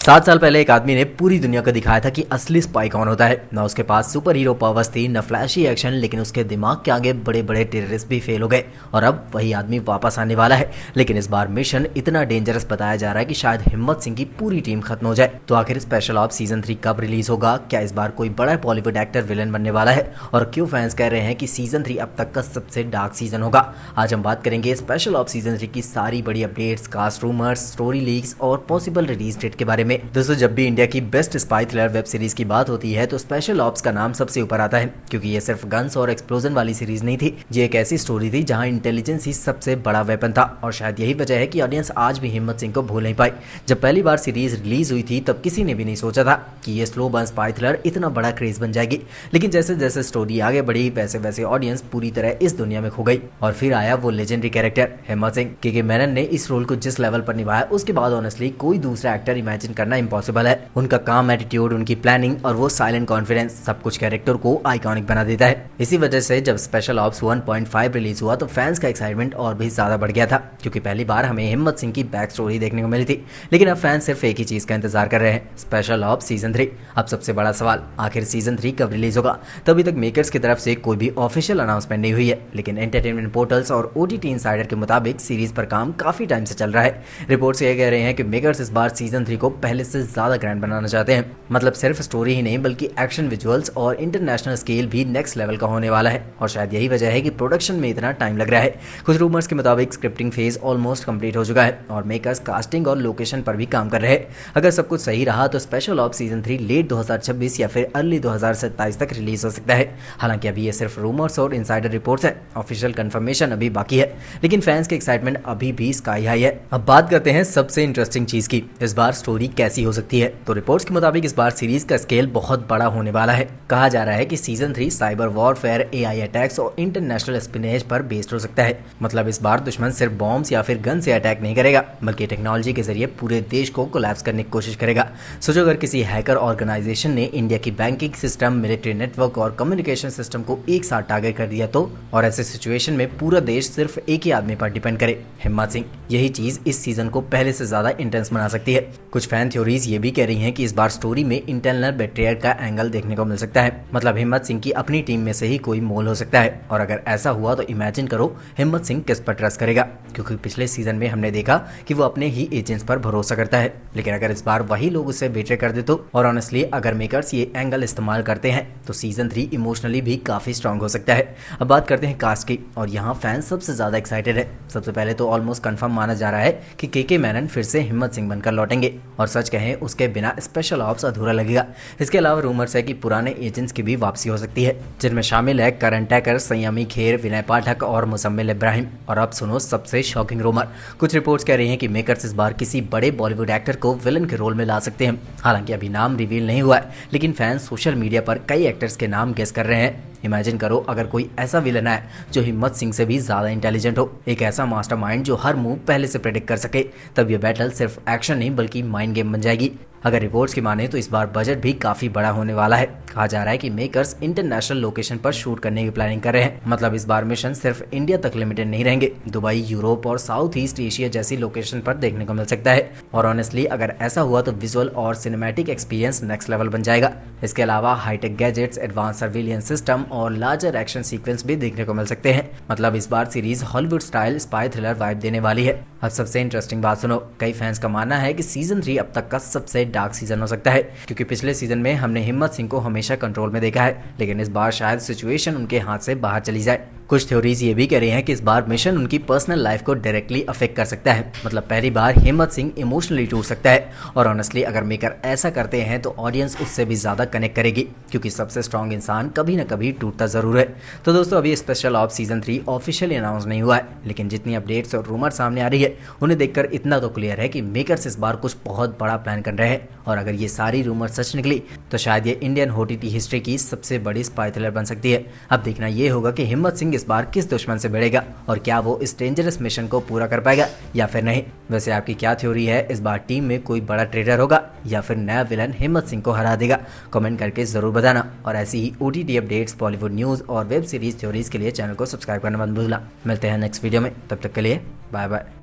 7 साल पहले एक आदमी ने पूरी दुनिया को दिखाया था कि असली स्पाई कौन होता है। न उसके पास सुपर हीरो पावर्स थी, न फ्लैशी एक्शन, लेकिन उसके दिमाग के आगे बड़े बड़े टेररिस्ट भी फेल हो गए। और अब वही आदमी वापस आने वाला है, लेकिन इस बार मिशन इतना डेंजरस बताया जा रहा है कि शायद हिम्मत सिंह की पूरी टीम खत्म हो जाए। तो आखिर स्पेशल ऑप्स सीजन 3 कब रिलीज होगा? क्या इस बार कोई बड़ा बॉलीवुड एक्टर विलन बनने वाला है? और क्यों फैंस कह रहे हैं कि सीजन 3 अब तक का सबसे डार्क सीजन होगा? आज हम बात करेंगे स्पेशल ऑप्स सीजन 3 की सारी बड़ी updates, cast rumours, story leaks और पॉसिबल रिलीज डेट के बारे में। दोस्तों, जब भी इंडिया की best spy thriller web series की बात होती है तो स्पेशल ऑप्स का नाम सबसे ऊपर आता है, क्योंकि ये सिर्फ गन्स और एक्सप्लोजन वाली सीरीज नहीं थी। ये एक ऐसी स्टोरी थी जहां इंटेलिजेंस ही सबसे बड़ा वेपन था। और शायद यही वजह है कि ऑडियंस आज भी हिम्मत सिंह को भूल नहीं पाई। जब पहली बार सीरीज रिलीज हुई थी तब किसी ने भी नहीं सोचा था कि ये स्लो बर्न स्पाई थ्रिलर इतना बड़ा क्रेज बन जाएगी। लेकिन जैसे जैसे स्टोरी आगे बढ़ी वैसे वैसे ऑडियंस पूरी तरह इस दुनिया में खो गई। और फिर आया वो लेजेंडरी कैरेक्टर हिम्मत सिंह। के मेनन ने इस रोल को जिस लेवल पर निभाया उसके बाद ऑनेस्टली कोई दूसरा एक्टर इमेजिन करना इम्पॉसिबल है। उनका काम, एटीट्यूड, उनकी प्लानिंग और वो साइलेंट कॉन्फिडेंस सब कुछ कैरेक्टर को आइकॉनिक बना देता है। इसी वजह से जब स्पेशल ऑप्स 1.5 रिलीज हुआ तो फैंस का एक्साइटमेंट और भी ज्यादा बढ़ गया था, क्योंकि पहली बार हमें हिम्मत सिंह की बैक स्टोरी देखने को मिली थी। लेकिन अब फैंस सिर्फ एक ही चीज का इंतजार कर रहे हैं, स्पेशल ऑप्स सीजन 3। अब सबसे बड़ा सवाल, आखिर सीजन 3 कब रिलीज होगा? तभी तक मेकर्स की तरफ से कोई भी ऑफिशियल अनाउंसमेंट नहीं हुई है, लेकिन एंटरटेनमेंट पोर्टल्स और OTT इनसाइडर के मुताबिक सीरीज पर काम काफी टाइम से चल रहा है। रिपोर्ट्स ये कह रहे हैं कि मेकर्स इस बार सीजन 3 को पहले से ज्यादा ग्रैंड बनाना चाहते हैं। मतलब सिर्फ स्टोरी ही नहीं बल्कि एक्शन, विजुअल्स और इंटरनेशनल स्केल भी नेक्स्ट लेवल का होने वाला है। और शायद यही वजह है कि प्रोडक्शन में इतना टाइम लग रहा है। कुछ रूमर्स के मुताबिक स्क्रिप्टिंग फेज ऑलमोस्ट कंप्लीट हो चुका है और मेकर्स कास्टिंग और लोकेशन पर भी काम कर रहे हैं। अगर सब कुछ सही रहा तो स्पेशल ऑप्स सीजन 3 लेट 2026 या फिर अर्ली 2027 तक रिलीज हो सकता है। हालांकि अभी ये सिर्फ रूमर्स और इनसाइडर रिपोर्ट्स है, ऑफिशियल कंफर्मेशन अभी बाकी है। लेकिन फैंस के एक्साइटमेंट अभी भी स्काई हाई है। अब बात करते हैं सबसे इंटरेस्टिंग चीज की, इस बार स्टोरी कैसी हो सकती है। तो रिपोर्ट्स के मुताबिक इस बार सीरीज का स्केल बहुत बड़ा होने वाला है। कहा जा रहा है कि season 3 cyber warfare, AI attacks और इंटरनेशनल स्पिनेज पर बेस्ड हो सकता है। मतलब इस बार दुश्मन सिर्फ बॉम्ब्स या फिर गन से अटैक नहीं करेगा, बल्कि टेक्नोलॉजी के जरिए पूरे देश को कोलैप्स करने की कोशिश करेगा। सोचो, अगर किसी हैकर ऑर्गेनाइजेशन ने इंडिया की बैंकिंग सिस्टम, मिलिट्री नेटवर्क और कम्युनिकेशन सिस्टम को एक साथ टारगेट कर दिया तो? और ऐसे सिचुएशन में पूरा देश सिर्फ एक ही आदमी पर डिपेंड करे, हिम्मत सिंह। यही चीज इस सीजन को पहले से ज्यादा इंटेंस बना सकती है। कुछ फैन थ्योरीज ये भी कह रही हैं कि इस बार स्टोरी में इंटरनल बेट्रेयर का एंगल देखने को मिल सकता है। मतलब हिम्मत सिंह की अपनी टीम में से ही कोई मोल हो सकता है। और अगर ऐसा हुआ तो इमेजिन करो हिम्मत सिंह किस पर ट्रस्ट करेगा, क्योंकि पिछले सीजन में हमने देखा कि वो अपने ही एजेंट्स पर भरोसा करता है। लेकिन अगर इस बार वही लोग उसे बेट्रे कर दे तो? और ऑनेस्टली अगर मेकर्स ये एंगल इस्तेमाल करते हैं तो सीजन 3 इमोशनली भी काफी स्ट्रांग हो सकता है। अब बात करते हैं कास्ट की, और यहाँ फैंस सबसे ज्यादा एक्साइटेड है। सबसे पहले तो ऑलमोस्ट कंफर्म माना जा रहा है कि के मेनन फिर से हिम्मत सिंह बनकर लौटेंगे, और सच कहें उसके बिना स्पेशल ऑप्स अधूरा लगेगा। इसके अलावा रूमर्स है कि पुराने एजेंट्स की भी वापसी हो सकती है, जिनमें शामिल है करण टैकर, संयमी खेर, विनय पाठक और मुसम्मिल इब्राहिम। और अब सुनो सबसे शॉकिंग रूमर, कुछ रिपोर्ट्स कह रही हैं कि मेकर्स इस बार किसी बड़े बॉलीवुड एक्टर को विलन के रोल में ला सकते हैं। हालांकि अभी नाम रिवील नहीं हुआ है, लेकिन फैंस सोशल मीडिया पर कई एक्टर्स के नाम गेस कर रहे हैं। इमेजिन करो अगर कोई ऐसा विलन है जो हिम्मत सिंह से भी ज्यादा इंटेलिजेंट हो, एक ऐसा मास्टरमाइंड जो हर मूव पहले से प्रेडिक्ट कर सके, तब ये बैटल सिर्फ एक्शन नहीं बल्कि माइंड गेम बन जाएगी। अगर रिपोर्ट्स की माने तो इस बार बजट भी काफी बड़ा होने वाला है। कहा जा रहा है कि मेकर्स इंटरनेशनल लोकेशन पर शूट करने की प्लानिंग कर रहे हैं। मतलब इस बार मिशन सिर्फ इंडिया तक लिमिटेड नहीं रहेंगे, दुबई, यूरोप और साउथ ईस्ट एशिया जैसी लोकेशन पर देखने को मिल सकता है। और ऑनेस्टली अगर ऐसा हुआ तो विजुअल और सिनेमैटिक एक्सपीरियंस नेक्स्ट लेवल बन जाएगा। इसके अलावा high tech gadgets, advance surveillance system और लार्जर एक्शन सीक्वेंस भी देखने को मिल सकते हैं। मतलब इस बार series Hollywood style spy thriller vibe देने वाली है। अब सबसे इंटरेस्टिंग बात सुनो, कई फैंस का मानना है कि सीजन 3 अब तक का सबसे डार्क सीजन हो सकता है, क्योंकि पिछले सीजन में हमने हिम्मत सिंह को हमेशा कंट्रोल में देखा है, लेकिन इस बार शायद सिचुएशन उनके हाथ से बाहर चली जाए। कुछ थ्योरीज ये भी कह रही हैं कि इस बार मिशन उनकी पर्सनल लाइफ को डायरेक्टली अफेक्ट कर सकता है। मतलब पहली बार हिम्मत सिंह इमोशनली टूट सकता है। और ऑनेस्टली अगर मेकर ऐसा करते हैं तो ऑडियंस उससे भी ज्यादा कनेक्ट करेगी, क्योंकि सबसे स्ट्रॉन्ग इंसान कभी ना कभी टूटता जरूर है। तो दोस्तों, अभी special ops season 3 officially announce नहीं हुआ है, लेकिन जितनी अपडेट्स और रूमर सामने आ रही है उन्हें देखकर इतना तो क्लियर है कि मेकर्स इस बार कुछ बहुत बड़ा प्लान कर रहे हैं। और अगर ये सारी रूमर सच निकली तो शायद ये इंडियन OTT हिस्ट्री की सबसे बड़ी स्पाई थ्रिलर बन सकती है। अब देखना ये होगा कि हिम्मत सिंह इस बार किस दुश्मन से भिड़ेगा और क्या वो इस डेंजरस मिशन को पूरा कर पाएगा या फिर नहीं। वैसे आपकी क्या थ्योरी है, इस बार टीम में कोई बड़ा ट्रेडर होगा या फिर नया विलन हिम्मत सिंह को हरा देगा? कमेंट करके जरूर बताना। और ऐसी ही OTT अपडेट्स, बॉलीवुड न्यूज और वेब सीरीज थ्योरीज के लिए चैनल को सब्सक्राइब करना मत भूलना। मिलते हैं नेक्स्ट वीडियो में, तब तक के लिए बाय बाय।